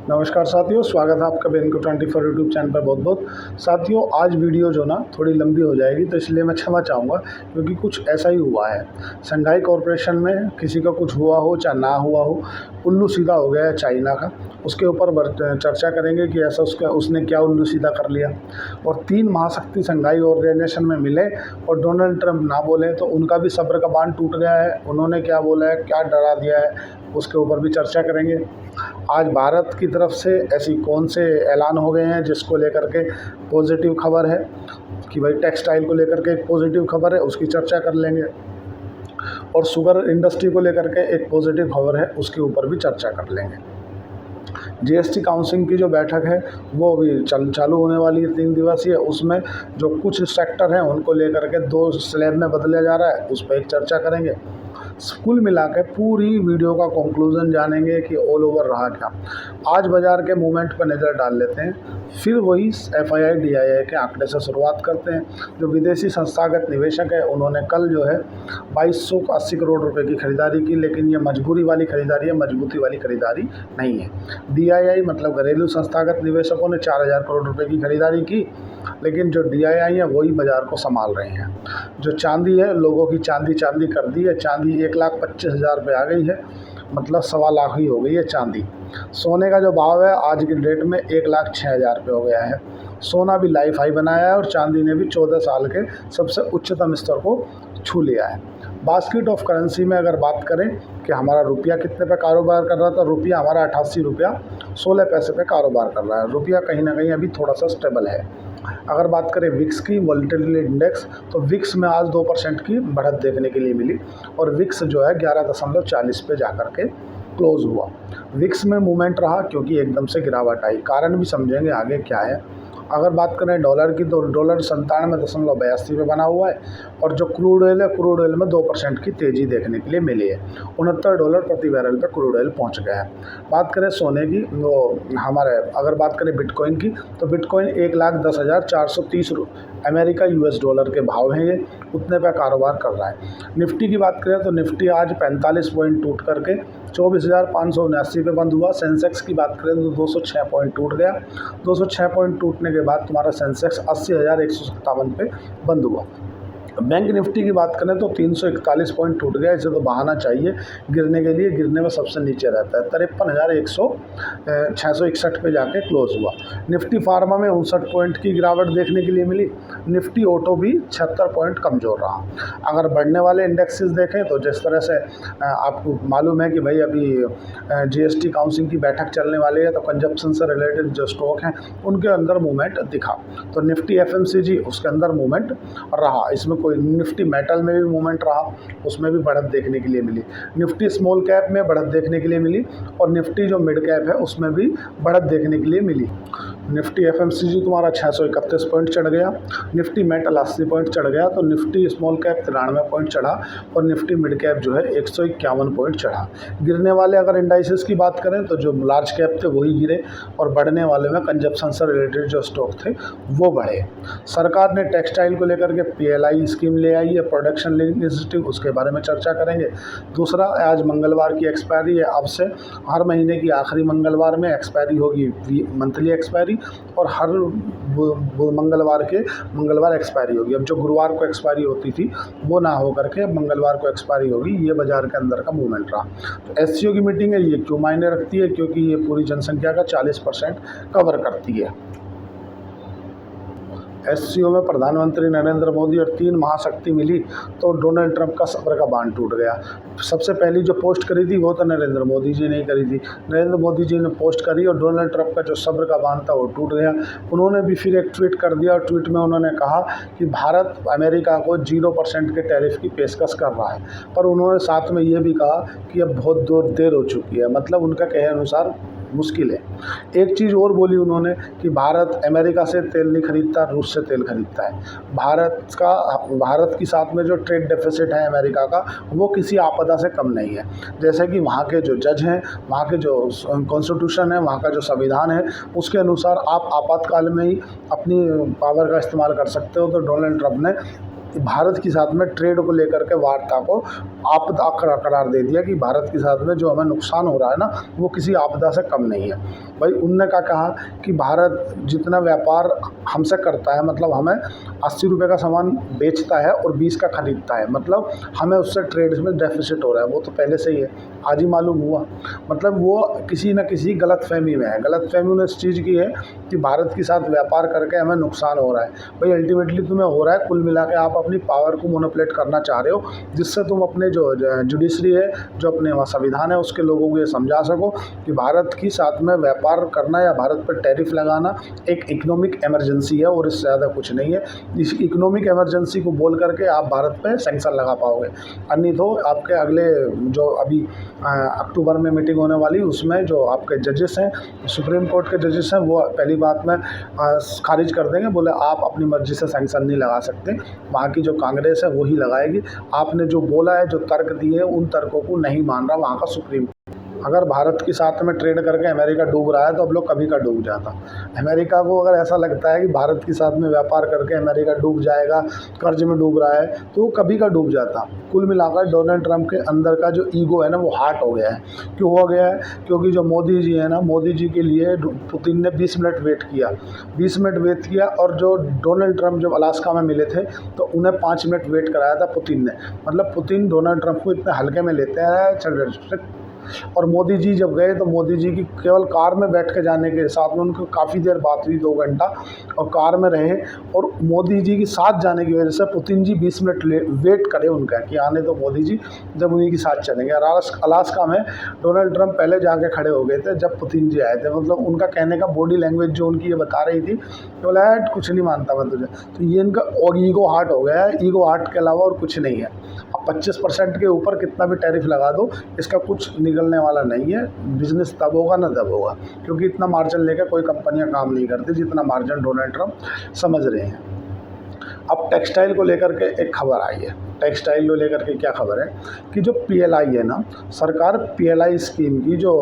नमस्कार साथियों, स्वागत है आपका बेनको 24 यूट्यूब चैनल पर। बहुत बहुत साथियों, आज वीडियो जो ना थोड़ी लंबी हो जाएगी, तो इसलिए मैं क्षमा चाहूँगा, क्योंकि कुछ ऐसा ही हुआ है। शंघाई कॉरपोरेशन में किसी का कुछ हुआ हो चाहे ना हुआ हो, उल्लू सीधा हो गया है चाइना का। उसके ऊपर चर्चा करेंगे कि ऐसा उसने क्या उल्लू सीधा कर लिया। और 3 महाशक्ति शंघाई ऑर्गेनाइजेशन में मिले और डोनाल्ड ट्रंप ना बोले तो उनका भी सब्र का बांध टूट गया है। उन्होंने क्या बोला है, क्या डरा दिया है, उसके ऊपर भी चर्चा करेंगे। आज भारत की तरफ से ऐसी कौन से ऐलान हो गए हैं जिसको लेकर के पॉजिटिव खबर है कि भाई टेक्सटाइल को लेकर के एक पॉजिटिव खबर है, उसकी चर्चा कर लेंगे। और शुगर इंडस्ट्री को लेकर के एक पॉजिटिव खबर है, उसके ऊपर भी चर्चा कर लेंगे। जीएसटी काउंसिल की जो बैठक है वो अभी चालू होने वाली है, 3 दिवसीय। उसमें जो कुछ सेक्टर हैं उनको लेकर के 2 स्लैब में बदला जा रहा है, उस पर एक चर्चा करेंगे। कुल मिला के पूरी वीडियो का कंक्लूजन जानेंगे कि ऑल ओवर रहा क्या। आज बाजार के मूवमेंट पर नज़र डाल लेते हैं, फिर वही एफआईआई डीआईआई के आंकड़े से शुरुआत करते हैं। जो विदेशी संस्थागत निवेशक है उन्होंने कल जो है 2280 करोड़ रुपए की खरीदारी की, लेकिन ये मजबूरी वाली खरीदारी है, मजबूती वाली खरीदारी नहीं है। डीआईआई मतलब घरेलू संस्थागत निवेशकों ने 4000 करोड़ रुपए की खरीदारी की, लेकिन जो डीआईआई है वही बाजार को संभाल रहे हैं। जो चांदी है, लोगों की चांदी कर दी है। चांदी 1,25,000 पे आ गई है, मतलब 1.25 लाख ही हो गई है चांदी। सोने का जो भाव है आज की डेट में 1,06,000 पे हो गया है। सोना भी लाइफ हाई बनाया है और चांदी ने भी 14 साल के सबसे उच्चतम स्तर को छू लिया है। बास्केट ऑफ करेंसी में अगर बात करें कि हमारा रुपया कितने पे कारोबार कर रहा था, रुपया हमारा 88 रुपया 16 पैसे पे कारोबार कर रहा है। रुपया कहीं ना कहीं अभी थोड़ा सा स्टेबल है। अगर बात करें विक्स की, वॉलेटिलिटी इंडेक्स, तो विक्स में आज 2% की बढ़त देखने के लिए मिली और विक्स जो है 11.40 पे जाकर के क्लोज हुआ। विक्स में मूवमेंट रहा क्योंकि एकदम से गिरावट आई, कारण भी समझेंगे आगे क्या है। अगर बात करें डॉलर की, तो डॉलर 97.82 पे बना हुआ है और जो क्रूड ऑयल है, क्रूड ऑयल में 2% की तेज़ी देखने के लिए मिली है। $69 प्रति बैरल पे क्रूड ऑयल पहुंच गया है। बात करें सोने की, वो हमारे अगर बात करें बिटकॉइन की, तो बिटकॉइन 1,10,430 अमेरिका यूएस डॉलर के भाव हैं, ये उतने पे कारोबार कर रहा है। निफ्टी की बात करें तो निफ्टी आज 45 पॉइंट टूट करके 24,579 पे बंद हुआ। सेंसेक्स की बात करें तो 206 पॉइंट टूट गया। 206 पॉइंट टूटने के बाद तुम्हारा सेंसेक्स 80,157 पे बंद हुआ। बैंक निफ्टी की बात करें तो 341 पॉइंट टूट गया। इसे तो बहाना चाहिए गिरने के लिए, गिरने में सबसे नीचे रहता है। 53,661 पे जाके क्लोज हुआ। निफ्टी फार्मा में 59 पॉइंट की गिरावट देखने के लिए मिली। निफ्टी ऑटो भी 76 पॉइंट कमज़ोर रहा। अगर बढ़ने वाले इंडेक्सेस देखें तो जिस तरह से आपको मालूम है कि भाई अभी जीएसटी काउंसिल की बैठक चलने वाली है, तो कंजप्शन से रिलेटेड जो स्टॉक हैं उनके अंदर मूवमेंट दिखा। तो निफ्टी एफएमसीजी उसके अंदर मूवमेंट रहा। इसमें निफ्टी मेटल में भी मूवमेंट रहा, उसमें भी बढ़त देखने के लिए मिली। निफ्टी स्मॉल कैप में बढ़त देखने के लिए मिली और निफ्टी जो मिड कैप है उसमें भी बढ़त देखने के लिए मिली। निफ्टी एफएमसीजी तुम्हारा 631 पॉइंट चढ़ गया, निफ्टी मेटल 80 पॉइंट चढ़ गया, तो निफ्टी स्मॉल कैप 93 पॉइंट चढ़ा और निफ्टी मिड कैप जो है 151 पॉइंट चढ़ा। गिरने वाले अगर इंडाइसेस की बात करें तो जो लार्ज कैप थे वही गिरे और बढ़ने वाले में कंजप्शन से रिलेटेड जो स्टॉक थे वो बढ़े। सरकार ने टेक्सटाइल को लेकर के पीएलआई स्कीम ले आई है, प्रोडक्शन लिंक्ड इंसेंटिव, उसके बारे में चर्चा करेंगे। दूसरा, आज मंगलवार की एक्सपायरी है। अब से हर महीने की आखिरी मंगलवार में एक्सपायरी होगी, मंथली एक्सपायरी, और हर मंगलवार एक्सपायरी होगी। अब जो गुरुवार को एक्सपायरी होती थी वो ना हो करके अब मंगलवार को एक्सपायरी होगी। ये बाजार के अंदर का मूवमेंट रहा। तो एससीओ की मीटिंग है, ये क्यों मायने रखती है? क्योंकि ये पूरी जनसंख्या का 40% कवर करती है। एससीओ में प्रधानमंत्री नरेंद्र मोदी और 3 महाशक्ति मिली तो डोनाल्ड ट्रंप का सब्र का बांध टूट गया। सबसे पहली जो पोस्ट करी थी वो तो नरेंद्र मोदी जी ने करी थी। नरेंद्र मोदी जी ने पोस्ट करी और डोनाल्ड ट्रंप का जो सब्र का बांध था वो टूट गया। उन्होंने भी फिर एक ट्वीट कर दिया और ट्वीट में उन्होंने कहा कि भारत अमेरिका को 0% के टैरिफ की पेशकश कर रहा है, पर उन्होंने साथ में ये भी कहा कि अब बहुत देर हो चुकी है। मतलब उनका कहे अनुसार मुश्किल है। एक चीज़ और बोली उन्होंने कि भारत अमेरिका से तेल नहीं खरीदता, रूस से तेल खरीदता है। भारत के साथ में जो ट्रेड डेफिसिट है अमेरिका का, वो किसी आपदा से कम नहीं है। जैसे कि वहाँ के जो जज हैं, वहाँ के जो कॉन्स्टिट्यूशन है, वहाँ का जो संविधान है, उसके अनुसार आप आपातकाल में ही अपनी पावर का इस्तेमाल कर सकते हो। तो डोनाल्ड ट्रंप ने भारत के साथ में ट्रेड को लेकर के वार्ता को आपदा करार दे दिया कि भारत के साथ में जो हमें नुकसान हो रहा है ना, वो किसी आपदा से कम नहीं है। भाई उनने क्या कहा कि भारत जितना व्यापार हमसे करता है, मतलब हमें 80 रुपये का सामान बेचता है और 20 का खरीदता है, मतलब हमें उससे ट्रेड में डेफिसिट हो रहा है। वो तो पहले से ही है, आज ही मालूम हुआ। मतलब वो किसी न किसी गलतफहमी में है। गलतफहमी उन्होंने इस चीज़ की है कि भारत के साथ व्यापार करके हमें नुकसान हो रहा है। भाई अल्टीमेटली तुम्हें हो रहा है, कुल मिला के आप अपनी पावर को मोनोपलेट करना चाह रहे हो, जिससे तुम अपने जो जुडिशरी है, जो अपने वहाँ संविधान है, उसके लोगों को ये समझा सको कि भारत के साथ में व्यापार करना या भारत पर टैरिफ लगाना एक इकोनॉमिक इमरजेंसी है और इससे ज़्यादा कुछ नहीं है। इस इकोनॉमिक इमरजेंसी को बोल करके आप भारत पे सैंक्शन लगा पाओगे, अन्य तो आपके अगले जो अभी अक्टूबर में मीटिंग होने वाली, उसमें जो आपके जजेस हैं, सुप्रीम कोर्ट के जजेस हैं, वो पहली बात में खारिज कर देंगे। बोले आप अपनी मर्जी से सैंक्शन नहीं लगा सकते, वहाँ की जो कांग्रेस है वही लगाएगी। आपने जो बोला है, जो तर्क दिए, उन तर्कों को नहीं मान रहा वहाँ का सुप्रीम। अगर भारत के साथ में ट्रेड करके अमेरिका डूब रहा है तो अब लोग कभी का डूब जाता। अमेरिका को अगर ऐसा लगता है कि भारत के साथ में व्यापार करके अमेरिका डूब जाएगा, कर्ज में डूब रहा है, तो वो कभी का डूब जाता। कुल मिलाकर डोनाल्ड ट्रंप के अंदर का जो ईगो है ना, वो हार्ट हो गया है। क्यों हो गया है? क्योंकि जो मोदी जी है ना, मोदी जी के लिए पुतिन ने 20 मिनट वेट किया, 20 मिनट वेट किया, और जो डोनाल्ड ट्रंप जब अलास्का में मिले थे तो उन्हें 5 मिनट वेट कराया था पुतिन ने। मतलब पुतिन डोनाल्ड ट्रंप को इतने हल्के में लेते हैं। और मोदी जी जब गए तो मोदी जी की केवल कार में बैठ के जाने के साथ में उनको काफ़ी देर बात हुई, 2 घंटा, और कार में रहे, और मोदी जी के साथ जाने की वजह से पुतिन जी 20 मिनट वेट करे उनका कि आने तो मोदी जी, जब उन्हीं के साथ चलेंगे। अलास्का में डोनाल्ड ट्रंप पहले जाके खड़े हो गए थे जब पुतिन जी आए थे। मतलब उनका कहने का बॉडी लैंग्वेज जो उनकी ये बता रही थी, तो बोला यार कुछ नहीं मानता मैं तुझे। तो ये इनका और ईगो हार्ट हो गया है। ईगो हार्ट के अलावा और कुछ नहीं है। अब 25% के ऊपर कितना भी टैरिफ लगा दो, इसका कुछ निकलने वाला नहीं है। बिजनेस तब होगा ना तब होगा, क्योंकि इतना मार्जिन लेकर कोई कंपनियां काम नहीं करती जितना मार्जिन डोनाल्ड ट्रंप समझ रहे हैं। अब टेक्सटाइल को लेकर के एक खबर आई है। टेक्सटाइल को लेकर के क्या खबर है कि जो पीएलआई है ना, सरकार पीएलआई स्कीम की जो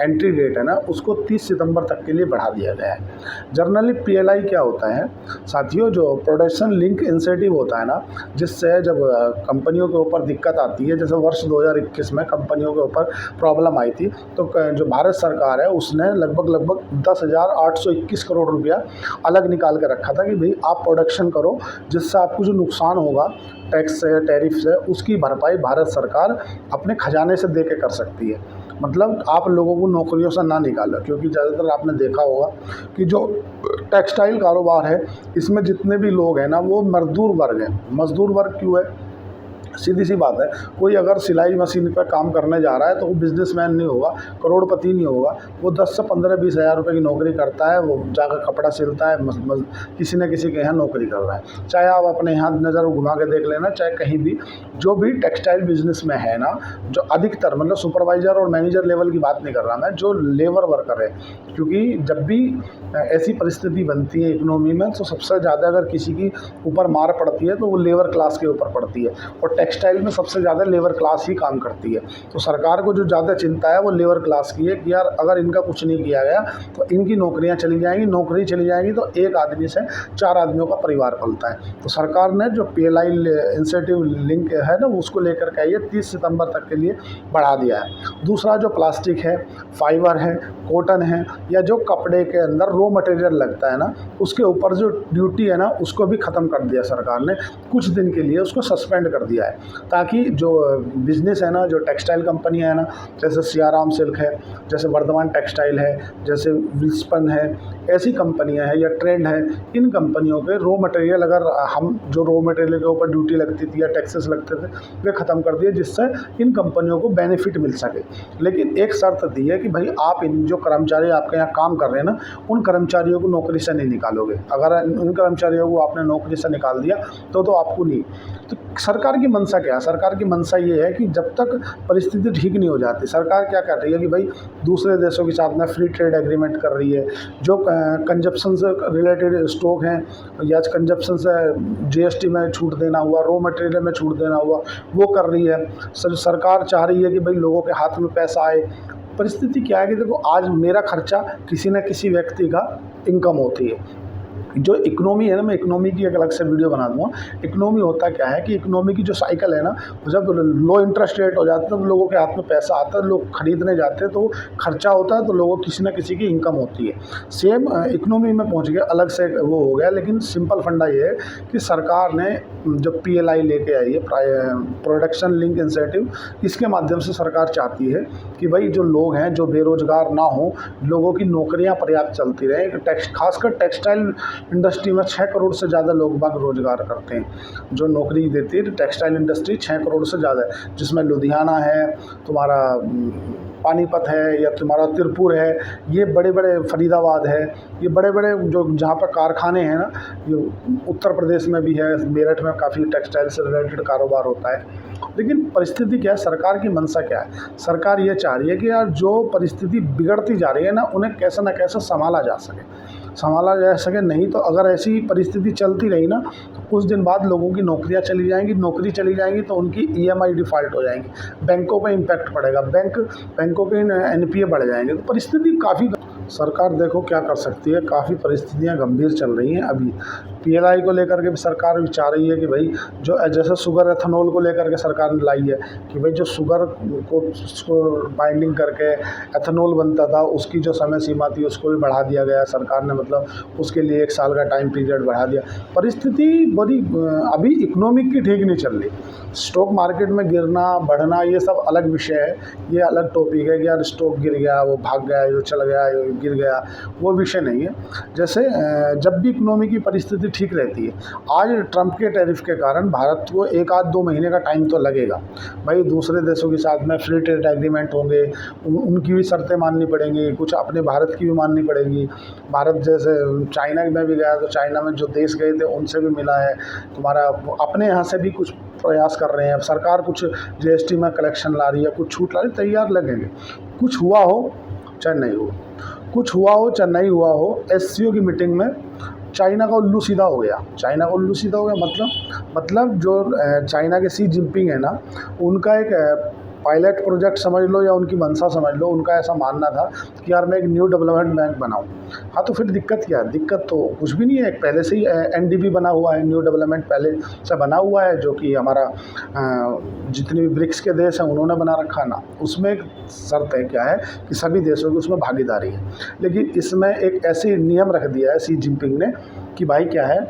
एंट्री डेट है ना, उसको 30 सितंबर तक के लिए बढ़ा दिया गया है। जनरली पीएलआई क्या होता है साथियों, जो प्रोडक्शन लिंक इंसेंटिव होता है ना, जिससे जब कंपनियों के ऊपर दिक्कत आती है, जैसे वर्ष 2021 में कंपनियों के ऊपर प्रॉब्लम आई थी, तो जो भारत सरकार है उसने लगभग 10,821 करोड़ रुपया अलग निकाल के रखा था कि भाई आप प्रोडक्शन करो, जिससे आपको जो नुकसान होगा टैक्स से, टैरिफ से, उसकी भरपाई भारत सरकार अपने खजाने से दे के कर सकती है। मतलब आप लोगों को नौकरियों से ना निकालो, क्योंकि ज़्यादातर आपने देखा होगा कि जो टेक्सटाइल कारोबार है, इसमें जितने भी लोग हैं ना, वो मजदूर वर्ग हैं। मजदूर वर्ग क्यों है? सीधी सी बात है, कोई अगर सिलाई मशीन पर काम करने जा रहा है तो वो बिजनेसमैन नहीं होगा, करोड़पति नहीं होगा। वो 10 से 15-20 हज़ार रुपये की नौकरी करता है, वो जाकर कपड़ा सिलता है, किसी न किसी के यहाँ नौकरी कर रहा है। चाहे आप अपने यहाँ नज़र घुमा के देख लेना, चाहे कहीं भी जो भी टेक्सटाइल बिजनेस में है ना, जो अधिकतर, मतलब सुपरवाइज़र और मैनेजर लेवल की बात नहीं कर रहा मैं, जो लेबर वर्कर है, क्योंकि जब भी ऐसी परिस्थिति बनती है इकोनॉमी में, तो सबसे ज़्यादा अगर किसी की ऊपर मार पड़ती है तो वो लेबर क्लास के ऊपर पड़ती है, और टेक्सटाइल में सबसे ज़्यादा लेबर क्लास ही काम करती है। तो सरकार को जो ज़्यादा चिंता है वो लेबर क्लास की है कि यार अगर इनका कुछ नहीं किया गया तो इनकी नौकरियां चली जाएंगी, नौकरी चली जाएंगी तो एक आदमी से 4 आदमियों का परिवार पलता है। तो सरकार ने जो पीएलआई इंसेंटिव लिंक है ना, उसको लेकर के ये 30 सितंबर तक के लिए बढ़ा दिया है। दूसरा जो प्लास्टिक है, फाइबर है, कॉटन है, या जो कपड़े के अंदर रॉ मटेरियल लगता है ना, उसके ऊपर जो ड्यूटी है ना, उसको भी ख़त्म कर दिया सरकार ने। कुछ दिन के लिए उसको सस्पेंड कर दिया है, ताकि जो बिज़नेस है ना, जो टेक्सटाइल कंपनियां है ना, जैसे सियाराम सिल्क है, जैसे वर्धमान टेक्सटाइल है, जैसे विल्सपन है, ऐसी कंपनियां हैं, या ट्रेंड है, इन कंपनियों के रॉ मटेरियल, अगर हम जो रॉ मटेरियल के ऊपर ड्यूटी लगती थी या टैक्सेस लगते थे, वे ख़त्म कर दिए, जिससे इन कंपनियों को बेनिफिट मिल सके। लेकिन एक शर्त दी है कि भाई आप इन जो कर्मचारी आपके यहाँ काम कर रहे हैं ना, उन कर्मचारियों को नौकरी से नहीं निकालोगे। अगर उन कर्मचारियों को आपने नौकरी से निकाल दिया तो आपको नहीं। तो सरकार की मंशा क्या है? सरकार की मंशा ये है कि जब तक परिस्थिति ठीक नहीं हो जाती, सरकार क्या कर रही है कि भाई दूसरे देशों के साथ में फ्री ट्रेड एग्रीमेंट कर रही है, जो कंजप्शन से रिलेटेड स्टॉक हैं या कंजप्शन से जीएसटी में छूट देना हुआ, रॉ मटेरियल में छूट देना हुआ, वो कर रही है। सरकार चाह रही है कि भाई लोगों के हाथ में पैसा आए। परिस्थिति क्या है कि देखो, आज मेरा खर्चा किसी न किसी व्यक्ति का इनकम होती है, जो इकोनॉमी है ना, मैं इकोनॉमी की एक अलग से वीडियो बना दूँगा। इकोनॉमी होता क्या है कि इकोनॉमी की जो साइकिल है ना, जब लो इंटरेस्ट रेट हो जाता है तब लोगों के हाथ में पैसा आता है, लोग खरीदने जाते हैं, तो खर्चा होता है, तो लोगों किसी न किसी की इनकम होती है। सेम इकोनॉमी में पहुँच गया, अलग से वो हो गया। लेकिन सिंपल फंडा ये है कि सरकार ने जब PLI लेके आई है, प्रोडक्शन लिंक इंसेंटिव, इसके माध्यम से सरकार चाहती है कि भाई जो लोग हैं, जो बेरोजगार ना हो, लोगों की नौकरियां पर्याप्त चलती रहें। खासकर टेक्सटाइल इंडस्ट्री में 6 करोड़ से ज़्यादा लोग बाग रोजगार करते हैं। जो नौकरी देती है टेक्सटाइल इंडस्ट्री 6 करोड़ से ज़्यादा है, जिसमें लुधियाना है, तुम्हारा पानीपत है, या तुम्हारा तिरपुर है, ये बड़े बड़े, फरीदाबाद है, ये बड़े बड़े जो जहाँ पर कारखाने हैं ना, ये उत्तर प्रदेश में भी है, मेरठ में काफ़ी टेक्सटाइल से रिलेटेड कारोबार होता है। लेकिन परिस्थिति क्या है, सरकार की मंशा क्या है? सरकार ये चाह रही है कि यार जो परिस्थिति बिगड़ती जा रही है ना, उन्हें कैसे न कैसे संभाला जा सके। नहीं तो अगर ऐसी परिस्थिति चलती रही ना, तो कुछ दिन बाद लोगों की नौकरियां चली जाएंगी, नौकरी चली जाएंगी तो उनकी EMI डिफ़ॉल्ट हो जाएंगी, बैंकों पे इम्पैक्ट पड़ेगा, बैंकों के NPA बढ़ जाएंगे, तो परिस्थिति काफ़ी। सरकार देखो क्या कर सकती है, काफ़ी परिस्थितियाँ गंभीर चल रही हैं अभी। PLI को लेकर के भी सरकार चाह रही है कि भाई जो जैसे शुगर एथेनॉल को लेकर के सरकार ने लाई है कि भाई जो शुगर को उसको बाइंडिंग करके एथेनॉल बनता था, उसकी जो समय सीमा थी उसको भी बढ़ा दिया गया सरकार ने, मतलब उसके लिए 1 साल का टाइम पीरियड बढ़ा दिया। परिस्थिति बड़ी अभी इकोनॉमिक की ठीक नहीं चल रही। स्टॉक मार्केट में गिरना बढ़ना ये सब अलग विषय है, ये अलग टॉपिक है कि यार स्टॉक गिर गया, वो भाग गया, ये चल गया, ये गिर गया, वो विषय नहीं है। जैसे जब भी इकोनॉमी की परिस्थिति ठीक रहती है, आज ट्रंप के टैरिफ के कारण भारत को 1 आध 2 महीने का टाइम तो लगेगा। भाई दूसरे देशों के साथ में फ्री ट्रेड एग्रीमेंट होंगे, उनकी भी शर्तें माननी पड़ेंगी, कुछ अपने भारत की भी माननी पड़ेगी। भारत जैसे चाइना में भी गया, तो चाइना में जो देश गए थे उनसे भी मिला है। तुम्हारा अपने यहाँ से भी कुछ प्रयास कर रहे हैं, अब सरकार कुछ GST में कलेक्शन ला रही है, कुछ छूट ला रही है, तैयार लगेंगे। कुछ हुआ हो चाहे नहीं हो, कुछ हुआ हो चाहे नहीं हुआ हो, SCO की मीटिंग में चाइना का उल्लू सीधा हो गया। मतलब जो चाइना के Xi Jinping है ना, उनका एक पायलट प्रोजेक्ट समझ लो या उनकी मंशा समझ लो, उनका ऐसा मानना था कि यार मैं एक न्यू डेवलपमेंट बैंक बनाऊं। हाँ, तो फिर दिक्कत क्या है? दिक्कत तो कुछ भी नहीं है, एक पहले से ही NDB बना हुआ है, न्यू डेवलपमेंट पहले से बना हुआ है, जो कि हमारा जितने भी ब्रिक्स के देश हैं उन्होंने बना रखा ना। उसमें एक शर्त है, क्या है कि सभी देशों की उसमें भागीदारी है। लेकिन इसमें एक ऐसी नियम रख दिया है Xi Jinping ने कि भाई क्या है,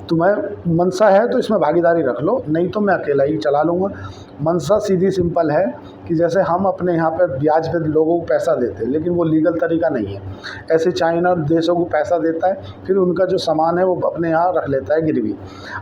तुम्हें मंशा है तो इसमें भागीदारी रख लो, नहीं तो मैं अकेला ही चला लूँगा। मंशा सीधी सिंपल है कि जैसे हम अपने यहाँ पे ब्याज पे लोगों को पैसा देते हैं, लेकिन वो लीगल तरीका नहीं है। ऐसे चाइना देशों को पैसा देता है, फिर उनका जो सामान है वो अपने यहाँ रख लेता है गिरवी।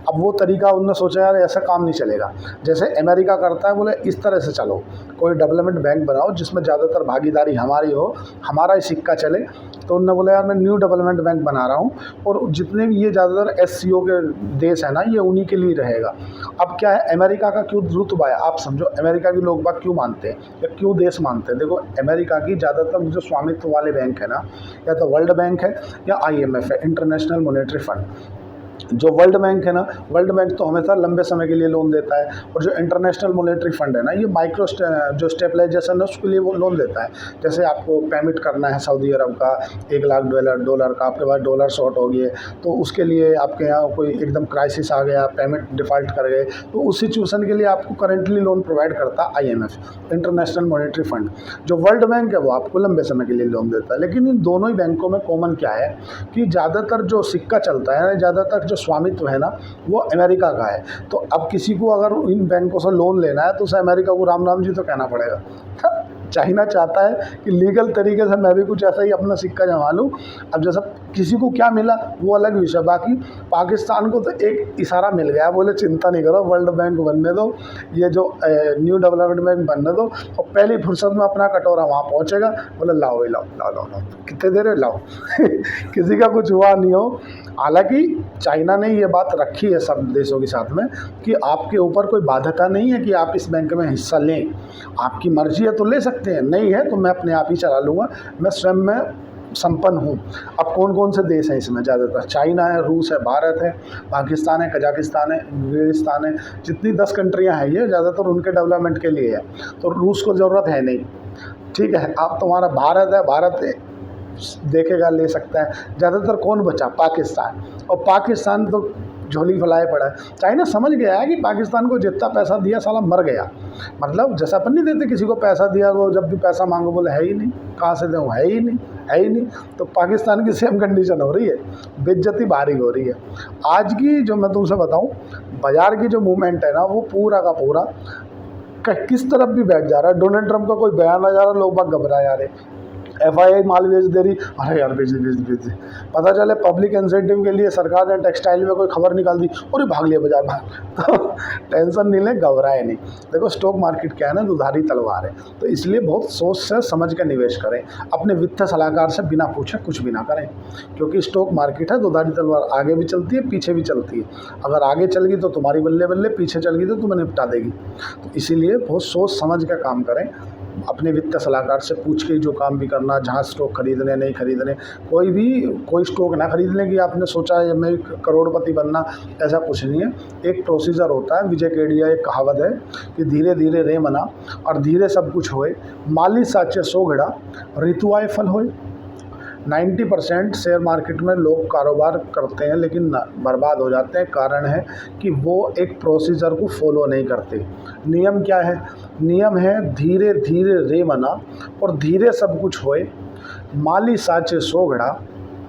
अब वो तरीका उन्होंने सोचा यार ऐसा काम नहीं चलेगा, जैसे अमेरिका करता है, बोले इस तरह से चलो, कोई डेवलपमेंट बैंक बनाओ जिसमें ज़्यादातर भागीदारी हमारी हो, हमारा ही सिक्का चले। तो उन्होंने बोला यार मैं न्यू डेवलपमेंट बैंक बना रहा हूँ, और जितने भी ये ज़्यादातर SCO के देश है ना, ये उन्हीं के लिए रहेगा। अब क्या है, अमेरिका का क्यों रुतबा है आप समझो, अमेरिका के लोग बाग क्यों मानते हैं या क्यों देश मानते हैं? देखो, अमेरिका की ज़्यादातर जो स्वामित्व वाले बैंक है ना, या तो वर्ल्ड बैंक है या IMF है, इंटरनेशनल मॉनेटरी फंड। जो वर्ल्ड बैंक है ना, वर्ल्ड बैंक तो हमेशा लंबे समय के लिए लोन देता है, और जो इंटरनेशनल मॉनेटरी फंड है ना, ये माइक्रो जो स्टेबलाइजेशन है उसके लिए वो लोन देता है। जैसे आपको पेमेंट करना है सऊदी अरब का $1 लाख का, आपके पास डॉलर शॉर्ट हो गए, तो उसके लिए आपके यहाँ कोई एकदम क्राइसिस आ गया, पेमेंट डिफ़ॉल्ट कर गए, तो उस सिचुएशन के लिए आपको करेंटली लोन प्रोवाइड करता है IMF, इंटरनेशनल मॉनेटरी फंड। जो वर्ल्ड बैंक है वो आपको लंबे समय के लिए लोन देता है। लेकिन इन दोनों ही बैंकों में कॉमन क्या है कि ज़्यादातर जो सिक्का चलता है, ज़्यादातर जो स्वामित्व है ना, वो अमेरिका का है। तो अब किसी को अगर इन बैंकों से लोन लेना है तो उसे अमेरिका को राम राम जी तो कहना पड़ेगा। चाइना चाहता है कि लीगल तरीके से मैं भी कुछ ऐसा ही अपना सिक्का जमा लूँ। अब जैसा किसी को क्या मिला वो अलग विषय, बाकी पाकिस्तान को तो एक इशारा मिल गया, बोले चिंता नहीं करो, वर्ल्ड बैंक बनने दो, ये जो न्यू डेवलपमेंट बैंक बनने दो, और पहली फुर्सत में अपना कटोरा वहाँ पहुँचेगा, बोले लाओ भाई लाओ लाओ लाओ लाओ, कितने देर है लाओ। किसी का कुछ हुआ नहीं हो। हालांकि चाइना ने ये बात रखी है सब देशों के साथ में कि आपके ऊपर कोई बाध्यता नहीं है कि आप इस बैंक में हिस्सा लें, आपकी मर्जी है तो ले सकते हैं, नहीं है तो मैं अपने आप ही चला लूँगा, मैं स्वयं में संपन्न हूँ। अब कौन कौन से देश हैं इसमें? ज़्यादातर चाइना है, रूस है, भारत है, पाकिस्तान है, कजाकिस्तान है, अफगानिस्तान है, जितनी 10 कंट्रियाँ हैं ये ज़्यादातर उनके डेवलपमेंट के लिए है, तो रूस को ज़रूरत है नहीं। ठीक है, अब तुम्हारा भारत है, भारत देखेगा ले सकता है। ज़्यादातर कौन बचा? पाकिस्तान। और पाकिस्तान तो झोली फैलाए पड़ा है। चाइना समझ गया है कि पाकिस्तान को जितना पैसा दिया साला मर गया। मतलब जैसा अपन नहीं देते किसी को पैसा दिया, वो जब भी पैसा मांगो बोले है ही नहीं, कहाँ से दूँ, है ही नहीं, है ही नहीं। तो पाकिस्तान की सेम कंडीशन हो रही है, बेइज्जती भारी हो रही है। आज की जो मैं तुमसे बताऊँ, बाज़ार की जो मूवमेंट है ना, वो पूरा का पूरा किस तरफ भी बैठ जा रहा है। डोनाल्ड ट्रंप का कोई बयान आ जा रहा, लोग बाग घबरा जा रहे। FII माल बेच दे रही, अरे यार बेच दे। पता चले पब्लिक इंसेंटिव के लिए सरकार ने टेक्सटाइल में कोई खबर निकाल दी, और भाग लिया बाजार भाग। तो टेंशन नहीं ले, घबराए नहीं। देखो स्टॉक मार्केट क्या है ना, दुधारी तलवार है। तो इसलिए बहुत सोच से समझ कर निवेश करें। अपने वित्तीय सलाहकार से बिना पूछे कुछ भी ना करें, क्योंकि स्टॉक मार्केट है दुधारी तलवार, आगे भी चलती है पीछे भी चलती है। अगर आगे चल गई तो तुम्हारी बल्ले बल्ले, पीछे चल गई तो तुम्हें निपटा देगी। तो इसीलिए बहुत सोच समझ कर काम करें। अपने वित्तीय सलाहकार से पूछ के जो काम भी करना, जहाँ स्टॉक खरीदने नहीं खरीदने, कोई स्टॉक ना खरीदने की आपने सोचा है मैं करोड़पति बनना, ऐसा कुछ नहीं है। एक प्रोसीजर होता है, विजय केडिया एक कहावत है कि धीरे धीरे रे मना और धीरे सब कुछ होए, माली साचे सो घड़ा ऋतु आए फल होए। 90% शेयर मार्केट में लोग कारोबार करते हैं लेकिन बर्बाद हो जाते हैं। कारण है कि वो एक प्रोसीजर को फॉलो नहीं करते। नियम क्या है? नियम है धीरे धीरे रे मना और धीरे सब कुछ होए, माली साचे सो घड़ा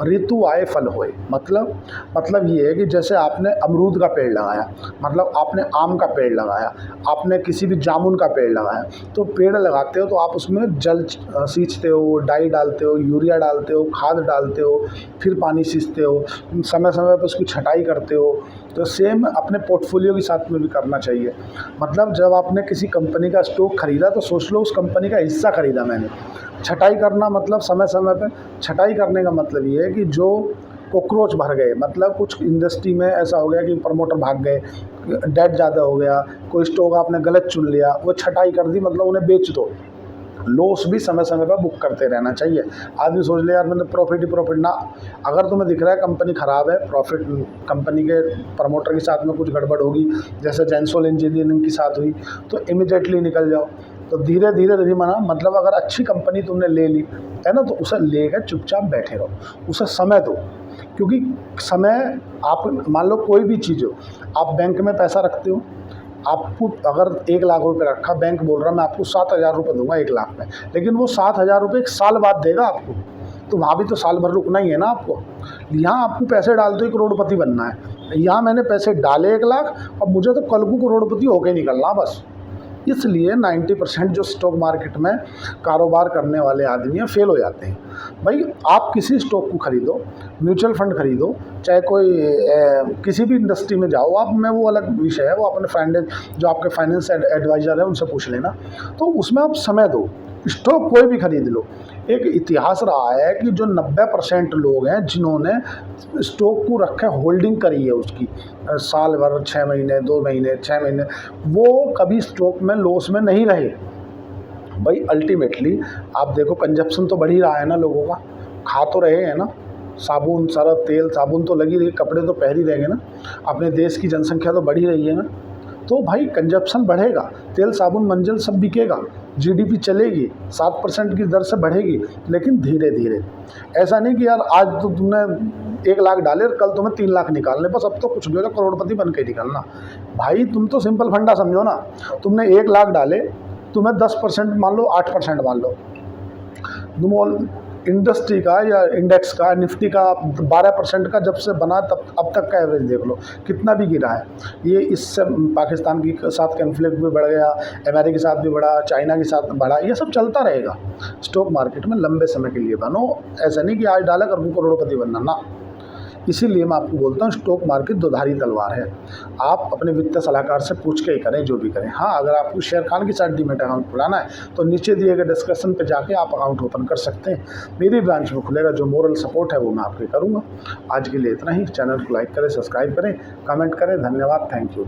ऋतु आए फल होए। मतलब ये है कि जैसे आपने अमरूद का पेड़ लगाया, मतलब आपने आम का पेड़ लगाया, आपने किसी भी जामुन का पेड़ लगाया, तो पेड़ लगाते हो तो आप उसमें जल सींचते हो, डाई डालते हो, यूरिया डालते हो, खाद डालते हो, फिर पानी सींचते हो, समय समय पर उसकी छटाई करते हो। तो सेम अपने पोर्टफोलियो के साथ में भी करना चाहिए। मतलब जब आपने किसी कंपनी का स्टॉक खरीदा तो सोच लो उस कंपनी का हिस्सा खरीदा मैंने। छटाई करना मतलब समय समय पे छटाई करने का मतलब ये है कि जो कॉकरोच भर गए, मतलब कुछ इंडस्ट्री में ऐसा हो गया कि प्रमोटर भाग गए, डेट ज़्यादा हो गया, कोई स्टॉक आपने गलत चुन लिया, वो छटाई कर दी, मतलब उन्हें बेच दो। लॉस भी समय समय पर बुक करते रहना चाहिए। आदमी सोच ले यार मैंने प्रॉफिट ही प्रॉफिट ना, अगर तुम्हें दिख रहा है कंपनी ख़राब है, प्रॉफिट कंपनी के प्रमोटर के साथ में कुछ गड़बड़ होगी, जैसे जेंसोल इंजीनियरिंग के साथ हुई, तो इमीडिएटली निकल जाओ। तो धीरे धीरे नहीं मना, मतलब अगर अच्छी कंपनी तुमने ले ली है ना, तो उसे लेकर चुपचाप बैठे रहो, उसे समय दो। क्योंकि समय, आप मान लो कोई भी चीज़ हो, आप बैंक में पैसा रखते हो, आपको अगर 1 लाख रुपए रखा, बैंक बोल रहा मैं आपको 7,000 रुपये दूंगा 1 लाख में, लेकिन वो 7,000 रुपये 1 साल बाद देगा आपको, तो वहाँ भी तो साल भर रुकना ही है ना आपको। यहाँ आपको पैसे डालते ही करोड़पति बनना है, यहाँ मैंने पैसे डाले 1 लाख, अब मुझे तो कल को करोड़पति होके निकलना बस। इसलिए 90% जो स्टॉक मार्केट में कारोबार करने वाले आदमी हैं फेल हो जाते हैं। भाई आप किसी स्टॉक को खरीदो, म्यूचुअल फंड खरीदो, चाहे कोई किसी भी इंडस्ट्री में जाओ आप, में वो अलग विषय है, वो अपने फ्रेंड जो आपके फाइनेंस एडवाइज़र है उनसे पूछ लेना। तो उसमें आप समय दो, स्टॉक कोई भी खरीद लो। एक इतिहास रहा है कि जो 90% लोग हैं जिन्होंने स्टॉक को रखे होल्डिंग करी है उसकी, साल भर, 6 महीने, 2 महीने, 6 महीने, वो कभी स्टॉक में लॉस में नहीं रहे। भाई अल्टीमेटली आप देखो कंजप्शन तो बढ़ ही रहा है ना लोगों का, खा तो रहे हैं ना, साबुन, सरफ, तेल, साबुन तो लगी रही, कपड़े तो पहन ही रहेंगे ना, अपने देश की जनसंख्या तो बढ़ ही रही है ना, तो भाई कंजप्शन बढ़ेगा, तेल साबुन मंजिल सब बिकेगा, GDP चलेगी, 7% की दर से बढ़ेगी, लेकिन धीरे धीरे। ऐसा नहीं कि यार आज तो तुमने 1 लाख डाले और कल तुम्हें 3 लाख निकालने, बस अब तो कुछ भी होगा करोड़पति बन के निकलना। भाई तुम तो सिंपल फंडा समझो ना, तुमने 1 लाख डाले, तुम्हें 10% मान लो, 8% मान लो, तुम इंडस्ट्री का या इंडेक्स का, निफ्टी का 12% का जब से बना तब अब तक का एवरेज देख लो कितना भी गिरा है। ये इससे पाकिस्तान के साथ कन्फ्लिक्ट भी बढ़ गया, अमेरिका के साथ भी बढ़ा, चाइना के साथ बढ़ा, ये सब चलता रहेगा। स्टॉक मार्केट में लंबे समय के लिए बनो, ऐसा नहीं कि आज डाला कर करोड़पति बनना ना। इसीलिए मैं आपको बोलता हूँ स्टॉक मार्केट दुधारी तलवार है, आप अपने वित्तीय सलाहकार से पूछ के ही करें जो भी करें। हाँ, अगर आपको शेयर खान के साथ डीमैट अकाउंट खुलाना है तो नीचे दिए गए डिस्क्रिप्शन पे जाके आप अकाउंट ओपन कर सकते हैं, मेरी ब्रांच में खुलेगा। जो मोरल सपोर्ट है वो मैं आपके करूँगा। आज के लिए इतना ही। चैनल को लाइक करें, सब्सक्राइब करें, कमेंट करें। धन्यवाद, थैंक यू।